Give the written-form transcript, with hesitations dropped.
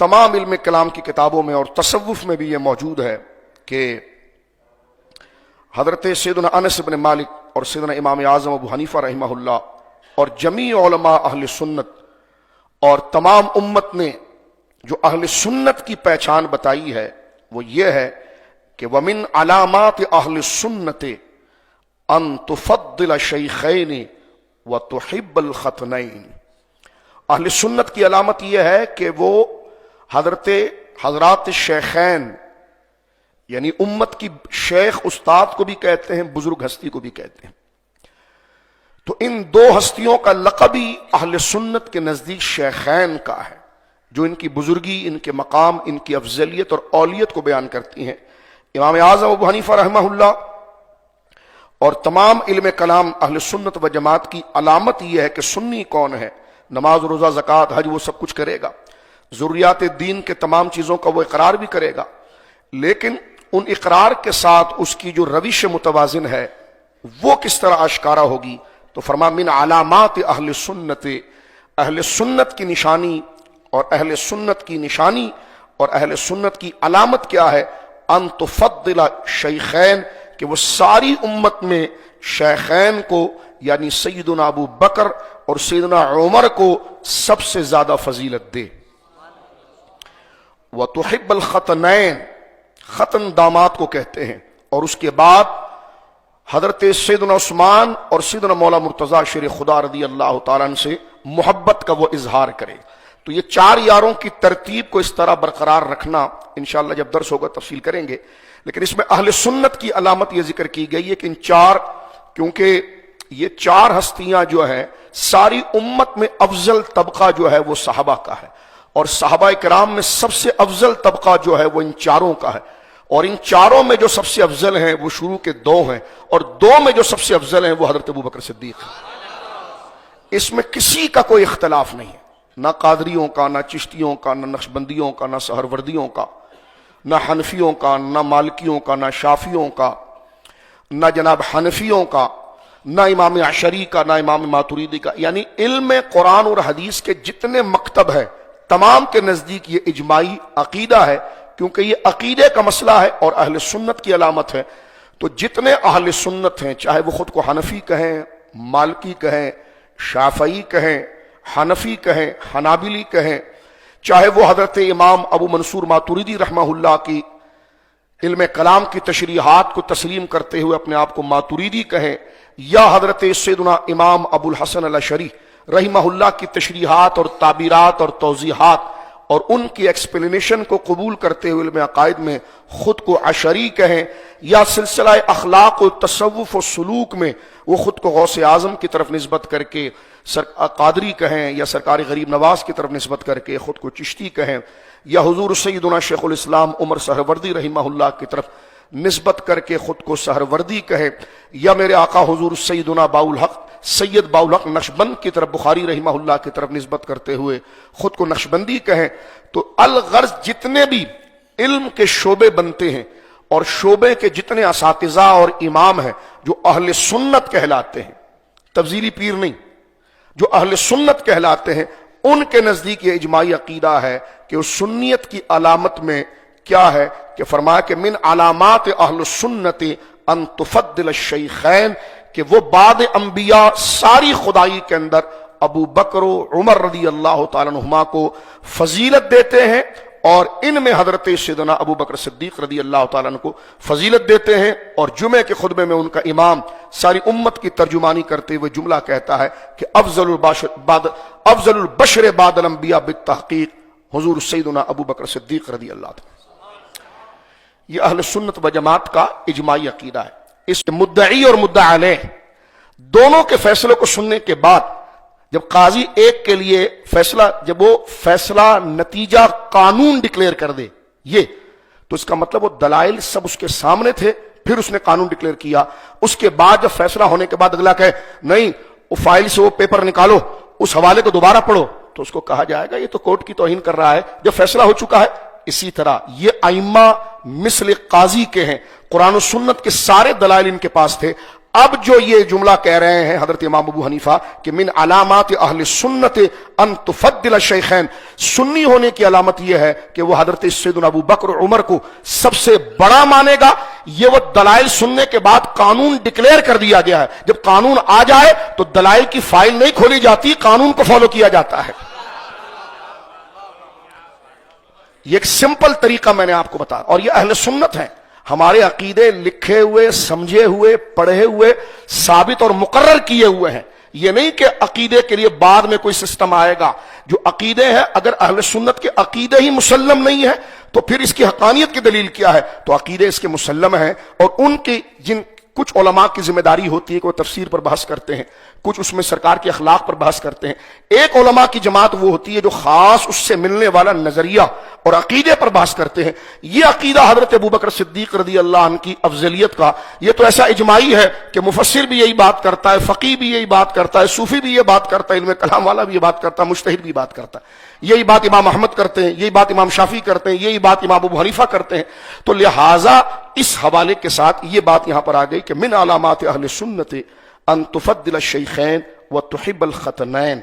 तमाम इल्म कलाम की किताबों में और तसव्वुफ में भी ये मौजूद है कि हज़रत सैयदना अनस इब्न मालिक और सैयदना इमाम आज़म अबू हनीफा रहमहुल्लाह और जमी उलमा अहले सुन्नत और तमाम उम्मत ने जो अहले सुन्नत की पहचान बताई है वो ये है कि वमिन अलामात अहले सुन्नत अन तुफद्दिल शैखैन व तुहिब्बुल खतनैन। अहले सुन्नत की अलामत यह है कि वो हजरात शेखैन यानी उम्मत की शेख उस्ताद को भी कहते हैं, बुजुर्ग हस्ती को भी कहते हैं। तो इन दो हस्तियों का लक़ब ही अहले सुन्नत के नजदीक शेखैन का है, जो इनकी बुजुर्गी, इनके मकाम, इनकी अफजलियत और औलियत को बयान करती हैं। इमाम आज़म अबू हनीफा रहमहुल्लाह और तमाम इल्म कलाम अहले सुन्नत व जमात की अलामत यह है कि सुन्नी कौन है, नमाज रोजा ज़कात हज वो सब कुछ करेगा, ज़रूरियात दीन के तमाम चीज़ों का वो इकरार भी करेगा, लेकिन उन इकरार के साथ उसकी जो रविश मुतवाज़िन है वो किस तरह आश्कारा होगी। तो फरमा मिन अलामात अहले सुन्नत की निशानी और अहले सुन्नत की निशानी और अहले सुन्नत की अलामत क्या है, अन तुफद्दिल शैखैन, कि वो सारी उम्मत में शेखैन को यानी सैयदना अबू बकर और सैयदना उमर को सबसे ज्यादा फजीलत दे। व तुहिब्बुल खतनैन, खतन दामाद को कहते हैं, और उसके बाद हजरत सैयदना उस्मान और सैयदना मौला मुर्तजा शेर खुदा रदी अल्लाह ताला अन्हु से मोहब्बत का वो इजहार करे। तो ये चार यारों की तरतीब को इस तरह बरकरार रखना इंशाअल्लाह जब दर्स होगा तफसील करेंगे, लेकिन इसमें अहले सुन्नत की अलामत ये जिक्र की गई है कि इन चार, क्योंकि ये चार हस्तियां जो है सारी उम्मत में अफजल तबका जो है वो सहाबा का है, और सहाबा किराम में सबसे अफजल तबका जो है वो इन चारों का है, और इन चारों में जो सबसे अफजल हैं वो शुरू के दो हैं, और दो में जो सबसे अफजल हैं वो हजरत अबू बकर सिद्दीक है। इसमें किसी का कोई इख्तलाफ नहीं है, ना कादरियों का, ना चिश्तियों का, ना नक्शबंदियों का, ना सहरवर्दियों का, ना हनफियों का, ना मालिकियों का, ना शाफियों का, ना जनाब हनफियों का, ना इमाम अशरी का, ना इमाम मातुरीदी का। यानी इल्म कुरान और हदीस के जितने मकतब है तमाम के नजदीक ये इजमाई अकीदा है, क्योंकि ये अकीदे का मसला है और अहले सुन्नत की अलामत है। तो जितने अहले सुन्नत हैं, चाहे वो खुद को हनफी कहें, मालिकी कहें, शाफई कहें, हनफी कहें, हनाबिली कहें, चाहे वो हजरत इमाम अबू मंसूर मातुरीदी रहमहुल्लाह की इल्म कलाम की तशरीहात को तस्लीम करते हुए अपने आप को मातुरीदी कहें, या हजरत सैयदना इमाम अबुल हसन अल अशरी रहमहुल्लाह की तशरीहात और ताबीरात और तौजीहात और उनकी एक्सप्लेनेशन को कबूल करते हुए इल्म अकायद में खुद को अशरी कहें, या सिलसिला अखलाक और तसव्वुफ और सलूक में वो खुद को गौसे आजम की तरफ निस्बत करके कादरी कहें, या सरकार गरीब नवाज की तरफ निस्बत करके खुद को चिश्ती कहें, या हुजूर सैयदना शेखुल इस्लाम उमर सहरवर्दी रहमहुल्लाह की तरफ निस्बत करके खुद को सहरवर्दी कहें, या मेरे आका हुजूर सैयदना बाउल हक सैयद बाउल हक नक्शबंद की तरफ बुखारी रहमहुल्लाह की तरफ निस्बत करते हुए खुद को नक्शबंदी कहें। तो अलगर्ज जितने भी इल्म के शोबे बनते हैं और शोबे के जितने असातिज़ा और इमाम हैं जो अहले सुन्नत कहलाते हैं, तब्जीली पीर नहीं, जो अहले सुन्नत कहलाते हैं, उनके नजदीक ये इजमाई अकीदा है कि उस सुन्नियत की अलामत में क्या है कि फरमाया कि मिन अलामात अहले सुन्नत अन तुफद्दिल शैखैन, कि वो बाद अंबिया सारी खुदाई के अंदर अबू बकर उमर रदी अल्लाह ताला अन्हुमा को फजीलत देते हैं, और इनमें हजरत सैयदना अबू बकर सिद्दीक रदी अल्लाह ताला अन्हु को फजीलत देते हैं। और जुमे के खुतबे में उनका इमाम सारी उम्मत की तर्जुमानी करते हुए जुमला कहता है कि अफजलुल बशर बादल अंबिया बित्तहकीक हुजूर सैयदना अबू बकर सिद्दीक रदी अल्लाह ताला। ये अहले सुन्नत व जमात का इजमाई अकीदा है। इस मुद्दई और मुद्दा अलैह दोनों के फैसले को सुनने के बाद जब काजी एक के लिए फैसला, जब वो फैसला नतीजा कानून डिक्लेयर कर दे ये, तो इसका मतलब वो दलाइल सब उसके सामने थे, फिर उसने कानून डिक्लेयर किया। उसके बाद जब फैसला होने के बाद अगला कहे नहीं वो फाइल से वो पेपर निकालो, उस हवाले को दोबारा पढ़ो, तो उसको कहा जाएगा ये तो कोर्ट की तौहीन कर रहा है जब फैसला हो चुका है। इसी तरह ये आइम्मा मिस्ल काजी के हैं, कुरान और सुन्नत के सारे दलाइल इनके पास थे, اب جو یہ جملہ کہہ رہے ہیں حضرت امام ابو حنیفہ کہ من علامات اہل سنت ان تفضل الشیخین، سنی ہونے کی علامت یہ ہے کہ وہ حضرت سیدنا ابو بکر اور عمر کو سب سے بڑا مانے گا. یہ وہ دلائل سننے کے بعد قانون ڈکلیئر کر دیا گیا ہے. جب قانون آ جائے تو دلائل کی فائل نہیں کھولی جاتی، قانون کو فالو کیا جاتا ہے. یہ ایک سمپل طریقہ میں نے آپ کو بتایا، اور یہ اہل سنت ہیں. ہمارے عقیدے لکھے ہوئے، سمجھے ہوئے، پڑھے ہوئے، ثابت اور مقرر کیے ہوئے ہیں. یہ نہیں کہ عقیدے کے لیے بعد میں کوئی سسٹم آئے گا. جو عقیدے ہیں، اگر اہل سنت کے عقیدے ہی مسلم نہیں ہے تو پھر اس کی حقانیت کی دلیل کیا ہے؟ تو عقیدے اس کے مسلم ہیں، اور ان کی جن کچھ علماء کی ذمہ داری ہوتی ہے کہ وہ تفسیر پر بحث کرتے ہیں، کچھ اس میں سرکار کے اخلاق پر بحث کرتے ہیں. ایک علماء کی جماعت وہ ہوتی ہے جو خاص اس سے ملنے والا نظریہ اور عقیدے پر بحث کرتے ہیں. یہ عقیدہ حضرت ابوبکر صدیق رضی اللہ عنہ کی افضلیت کا یہ تو ایسا اجماعی ہے کہ مفسر بھی یہی بات کرتا ہے، فقیہ بھی یہی بات کرتا ہے، صوفی بھی یہ بات کرتا ہے، علم کلام والا بھی یہ بات کرتا ہے، مجتہد بھی بات کرتا ہے. یہی بات امام احمد کرتے ہیں، یہی بات امام شافعی کرتے ہیں، یہی بات امام ابو حنیفہ کرتے ہیں. تو لہٰذا اس حوالے کے ساتھ یہ بات یہاں پر آ گئی کہ من علامات اہل سنت ان تفضل الشیخین وتحب الختنین.